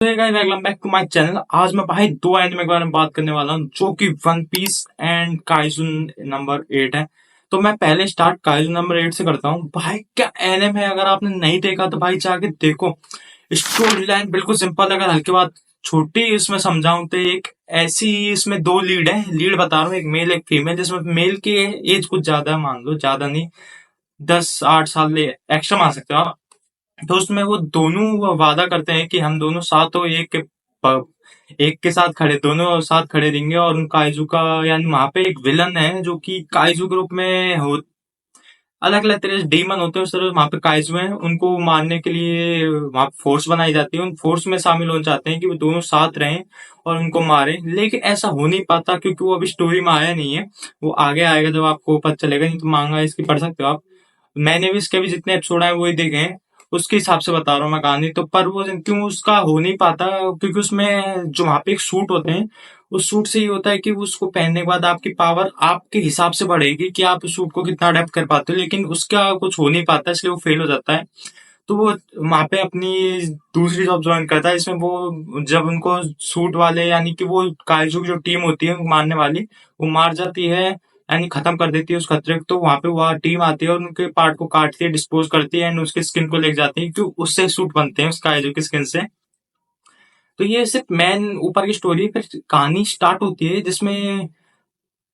Welcome back to my channel. आज मैं भाई दो एनिमे के बारे में बात करने वाला हूँ जो कि वन पीस एंड काइजुन नंबर 8 है। तो मैं पहले स्टार्ट काइजुन नंबर 8 से करता हूँ। भाई क्या एनिमे है, अगर आपने नहीं देखा तो भाई जाके देखो। स्टोरी लाइन बिल्कुल सिंपल, अगर हल्की बात छोटी इसमें समझाऊं तो एक ऐसी, इसमें दो लीड है, लीड बता रहा हूँ, एक मेल एक फीमेल, जिसमें मेल की एज कुछ ज्यादा है, मान लो ज्यादा नहीं, 10-8 साल एक्स्ट्रा मान सकते हो आप। तो उसमें वो दोनों वादा करते हैं कि हम दोनों साथ हो, एक के साथ खड़े, दोनों साथ खड़े रहेंगे। और काइजू का, यानी वहां पे एक विलन है जो कि काइजू ग्रुप में हो, अलग अलग तरह से डीमन होते हैं, उस तरह वहां पे काइजू हैं, उनको मारने के लिए वहां फोर्स बनाई जाती है। उन फोर्स में शामिल होना चाहते हैं कि वो दोनों साथ रहें और उनको मारे, लेकिन ऐसा हो नहीं पाता क्योंकि वो अभी स्टोरी में आया नहीं है। वो आगे आएगा जब आपको पता चलेगा, नहीं तो मांगा इसकी पढ़ सकते हो आप। मैंने भी इसके भी जितने एपिसोड आए वही देखे हैं, उसके हिसाब से बता रहा हूँ मैं कहानी। तो पर वो क्यों उसका हो नहीं पाता, क्योंकि उसमें जो वहां पे एक सूट होते हैं, उस सूट से ये होता है कि उसको पहनने के बाद आपकी पावर आपके हिसाब से बढ़ेगी कि आप उस सूट को कितना अडेप्ट कर पाते हो, लेकिन उसका कुछ हो नहीं पाता, इसलिए वो फेल हो जाता है। तो वो वहां पे अपनी दूसरी जॉब ज्वाइन करता है, इसमें वो जब उनको सूट वाले, यानी कि वो काइजू की जो टीम होती है मारने वाली, वो मार जाती है, यानी खत्म कर देती है उस खतरे को, तो वहां पे वह टीम आती है और उनके पार्ट को काटती है, डिस्पोज करती है एंड उसके स्किन को ले जाती है, क्योंकि उससे सूट बनते हैं उस काइजू की स्किन से। तो ये सिर्फ मेन ऊपर की स्टोरी। फिर कहानी स्टार्ट होती है जिसमें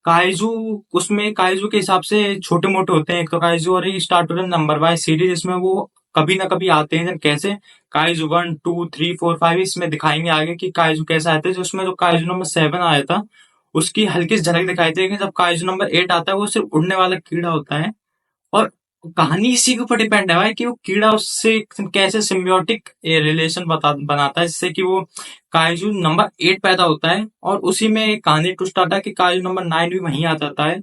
काइजू, उसमें काइजू के हिसाब से छोटे मोटे होते हैं एक तो काइजू, और ये स्टार्ट होता है नंबर वाइज सीरीज, इसमें वो कभी ना कभी आते हैं। कैसे काइजू 1, 2, 3, 4, 5 इसमें दिखाएंगे आगे कि काइजू कैसा आता है। जो उसमें जो काइजू नंबर 7 आया था उसकी हल्की सी झलक दिखाई थी, लेकिन जब काइजू नंबर 8 आता है वो सिर्फ उड़ने वाला कीड़ा होता है। और कहानी इसी के ऊपर डिपेंड है भाई कि वो कीड़ा उससे कैसे सिम्बियोटिक रिलेशन बनाता है, जिससे कि वो काइजू नंबर 8 पैदा होता है। और उसी में एक कहानी ट्विस्ट आता है कि काइजू नंबर 9 भी वहीं आ जाता है,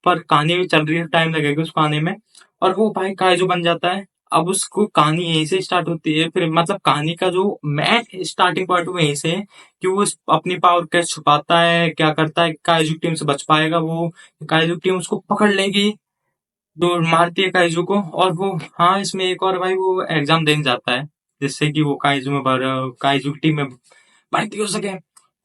पर कहानी भी चल रही है, टाइम लगेगा उस कहानी में। और वो भाई काइजू बन जाता है। अब उसको कहानी यहीं से स्टार्ट होती है, फिर मतलब कहानी का जो मैन स्टार्टिंग पॉइंट वो यहीं से है कि वो अपनी पावर कैसे छुपाता है, क्या करता है, काइजू टीम से बच पाएगा वो, काइजू टीम उसको पकड़ लेगी, तो मारती है काइजू को। और वो, हाँ, इसमें एक और भाई वो एग्जाम देने जाता है जिससे कि वो काइजू की टीम में भर्ती हो सके।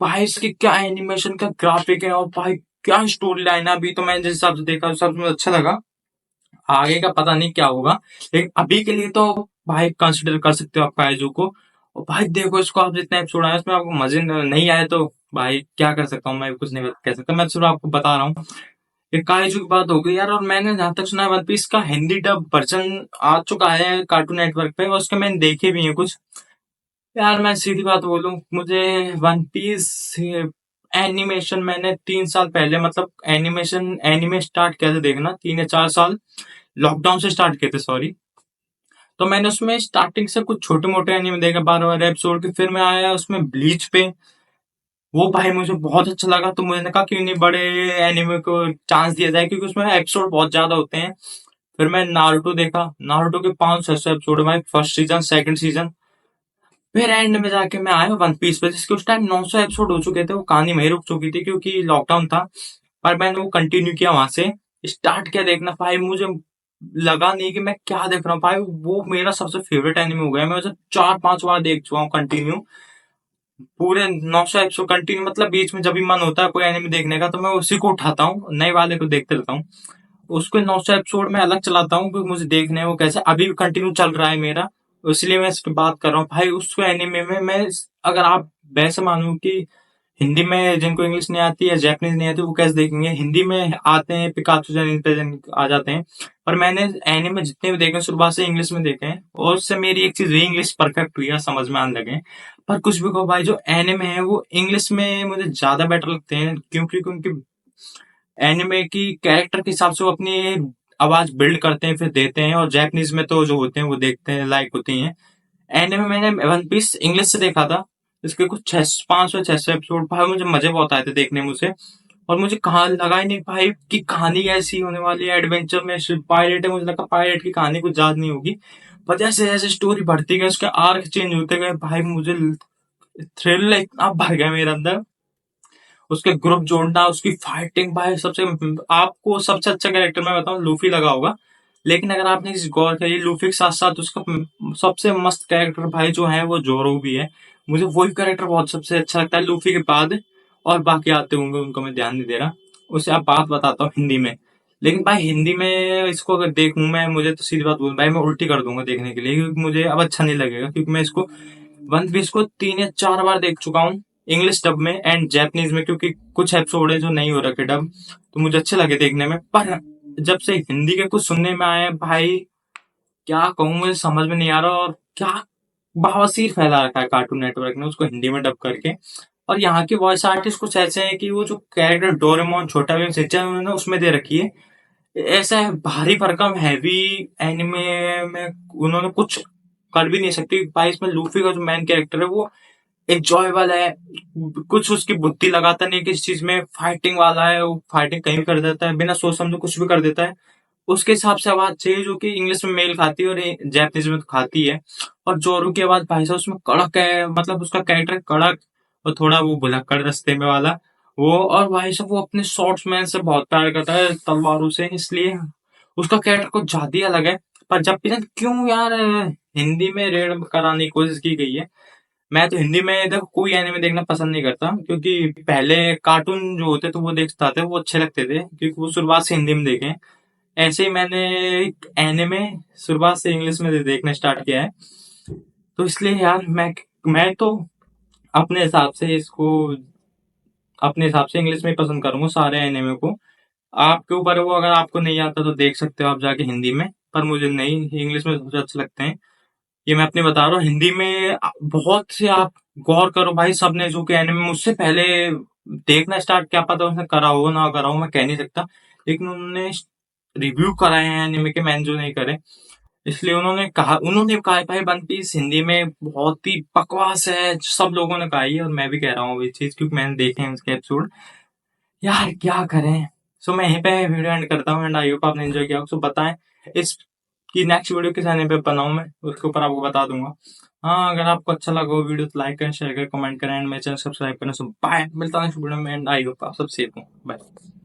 भाई इसकी क्या एनिमेशन का ग्राफिक है, और भाई क्या स्टोरी लाइन है। अभी तो मैंने जिस हिसाब से देखा उस हिसाब से मुझे अच्छा लगा, आगे का पता नहीं क्या होगा, लेकिन अभी के लिए तो भाई कंसिडर कर सकते हो आप काइजू को। और भाई देखो इसको, आप जितने एपिसोड आए उसमें आपको मजे नहीं आए तो भाई क्या कर सकता हूँ, मैं कुछ नहीं कह सकता, मैं सिर्फ आपको बता रहा हूँ। ये काइजू की बात हो गई यार। और मैंने जहां तक सुना है वन पीस का हिंदी डब वर्जन आ चुका है कार्टून नेटवर्क पे, और उसके मैंने देखे भी हैं कुछ। यार मैं सीधी बात बोलूं, मुझे वन पीस एनिमेशन मैंने 3 साल पहले, मतलब एनिमे स्टार्ट किया था देखना 3 या 4 साल, लॉकडाउन से स्टार्ट किए थे, सॉरी। तो मैंने उसमें स्टार्टिंग से कुछ छोटे मोटे एनिमे देखा, 12 12 एपिसोड के। फिर मैं आया उसमें ब्लीच पे, वो भाई मुझे बहुत अच्छा लगा, तो मैंने कहा क्यों नहीं बड़े एनिमे को चांस दिया जाए, क्योंकि उसमें एपिसोड बहुत ज्यादा होते हैं। फिर मैं नारुतो देखा, नारुतो के 500-600 एपिसोड है भाई, फर्स्ट सीजन सेकंड सीजन। फिर एंड में जाके मैं आया वन पीस पे, जिसके उस टाइम 900 एपिसोड हो चुके थे, वो कहानी वहीं रुक चुकी थी क्योंकि लॉकडाउन था। पर मैंने वो कंटिन्यू किया, वहां से स्टार्ट किया देखना भाई। मुझे लगा नहीं कि मैं क्या देख रहा हूँ भाई, वो मेरा सबसे फेवरेट एनिमे हो गया। मैं उसे 4-5 बार देख चुका हूँ कंटिन्यू, पूरे 900 एपिसोड कंटिन्यू। मतलब बीच में जब भी मन होता है कोई एनिमे देखने का तो मैं उसी को उठाता हूँ, नए वाले को देखते रहता हूँ। उसके 900 एपिसोड में अलग चलाता हूँ क्योंकि मुझे देखने हैं वो कैसे, अभी भी कंटिन्यू चल रहा है मेरा, इसलिए मैं इस पे बात कर रहा हूँ भाई। उसको एनिमे में मैं, अगर आप वैसे मानो कि हिंदी में जिनको इंग्लिश नहीं आती या जैपनीज नहीं आती वो कैसे देखेंगे, हिंदी में आते हैं पिकाचू आ जाते हैं। पर मैंने एनिमे जितने भी देखे शुरुआत से इंग्लिश में देखे हैं, और उससे मेरी एक चीज हुई, इंग्लिश परफेक्ट हुई है, समझ में आने लगे। पर कुछ भी कहो भाई, जो एनिमे है वो इंग्लिश में मुझे ज्यादा बेटर लगते हैं, क्योंकि क्योंकि एनिमे की कैरेक्टर के हिसाब से वो अपनी आवाज बिल्ड करते हैं फिर देते हैं, और जैपनीज में तो जो होते हैं वो देखते हैं लाइक होती हैं। एनिमे मैंने वन पीस इंग्लिश से देखा था, इसके कुछ 500-600 एपिसोड, भाई मुझे मजे बहुत आए थे देखने में उसे। और मुझे कहा लगा ही नहीं भाई कि कहानी ऐसी होने वाली है, एडवेंचर में पायरेट है, मुझे लगा पायरेट की कहानी कुछ ज्यादा नहीं होगी। पर जैसे जैसे स्टोरी बढ़ती गई, उसके आर्क चेंज होते गए भाई, मुझे थ्रिल इतना भर गया मेरे अंदर। उसके ग्रुप जोड़ना, उसकी फाइटिंग भाई, सबसे आपको सबसे अच्छा कैरेक्टर मैं बताऊं लूफी लगा होगा, लेकिन अगर आपने इस गौर करी, लूफी के साथ साथ उसका सबसे मस्त कैरेक्टर भाई जो है वो जोरो भी है। मुझे वही कैरेक्टर बहुत सबसे अच्छा लगता है लूफी के बाद। और बाकी आते होंगे उनको मैं ध्यान नहीं दे रहा। उससे आप बात बताता हूँ हिंदी में। लेकिन भाई हिंदी में इसको अगर देखूं मैं, मुझे तो सीधी बात बोलूं भाई, मैं उल्टी कर दूंगा देखने के लिए, क्योंकि मुझे अब अच्छा नहीं लगेगा, क्योंकि मैं इसको वन पीस को 3 या 4 बार देख चुका हूँ, इंग्लिश डब में एंड जैपनीज में, क्योंकि कुछ एपिसोड है जो नहीं हो रखे डब, तो मुझे अच्छे लगे देखने में। पर जब से हिंदी के कुछ सुनने में आए भाई, क्या कहूँ, मुझे समझ में नहीं आ रहा। और क्या बवासीर फैला रखा है कार्टून नेटवर्क ने उसको हिंदी में डब करके। और यहाँ के वॉइस आर्टिस्ट कुछ ऐसे हैं कि वो जो कैरेक्टर डोरेमोन, छोटा भीम, सिंचैन उन्होंने उसमें दे रखी है, ऐसा है भारी भरकम हैवी एनिमे में उन्होंने कुछ कर भी नहीं सकती भाई। इसमें लूफी का जो मेन कैरेक्टर है वो एंजॉयबल है, कुछ उसकी बुद्धि लगाता नहीं किसी चीज में, फाइटिंग वाला है, वो फाइटिंग कहीं भी कर देता है, बिना सोच समझे कुछ भी कर देता है। उसके हिसाब से आवाज चाहिए जो कि इंग्लिश में मेल खाती है और जैपनीज में तो खाती है। और जोरू की आवाज भाई साहब उसमें कड़क है, मतलब उसका कैरेक्टर कड़क और थोड़ा वो भुलक्कड़ रस्ते में वाला वो। और भाई साहब वो अपने शॉर्ट्समैन से बहुत प्यार करता है, तलवारों से, इसलिए उसका कैरेक्टर कुछ ज्यादा ही अलग है। पर जब भी ना क्यों यार हिंदी में रेड कराने की कोशिश की गई है। मैं तो हिंदी में देखो कोई एनिमे देखना पसंद नहीं करता, क्योंकि पहले कार्टून जो होते थे वो देखता था, वो अच्छे लगते थे क्योंकि वो शुरुआत से हिंदी में देखे। ऐसे ही मैंने एक एनिमे शुरुआत से इंग्लिश में देखना स्टार्ट किया है। तो इसलिए यार मैं तो अपने हिसाब से इसको अपने हिसाब से इंग्लिश में ही पसंद करूंगा सारे एनिमे को। आपके ऊपर है वो, अगर आपको नहीं आता तो देख सकते हो आप जाके हिंदी में, पर मुझे नहीं, इंग्लिश में सबसे अच्छे लगते हैं। ये मैं अपने बता रहा हूँ। हिंदी में बहुत से आप गौर करो भाई, सबने जो कि एनिमे मुझसे पहले देखना स्टार्ट, क्या पता उसने करा हो ना करा हो, मैं कह नहीं सकता, लेकिन उन्होंने रिव्यू कराए हैं एनिमे के, मैंने जो नहीं करे। इसलिए उन्होंने कहा है भाई वन पीस हिंदी में बहुत ही बकवास है, सब लोगों ने कहा ही है और मैं भी कह रहा हूँ ये चीज, क्योंकि मैंने देखे हैं उसके एपिसोड। यार क्या करें। सो मैं यहीं पे वीडियो एंड करता हूँ, एंड आई होप आपने एंजॉय किया। सो बताएं इस की नेक्स्ट वीडियो किस एनिमे पे बनाऊं, मैं उसके ऊपर आपको बता दूंगा। हाँ, अगर आपको अच्छा लगा हो वीडियो तो लाइक करें, शेयर करें, कमेंट करें एंड मेरे चैनल सब्सक्राइब करें। सो बाय, मिलता हूँ नेक्स्ट वीडियो में, एंड आई होप आप सब सेफ हो। बाय।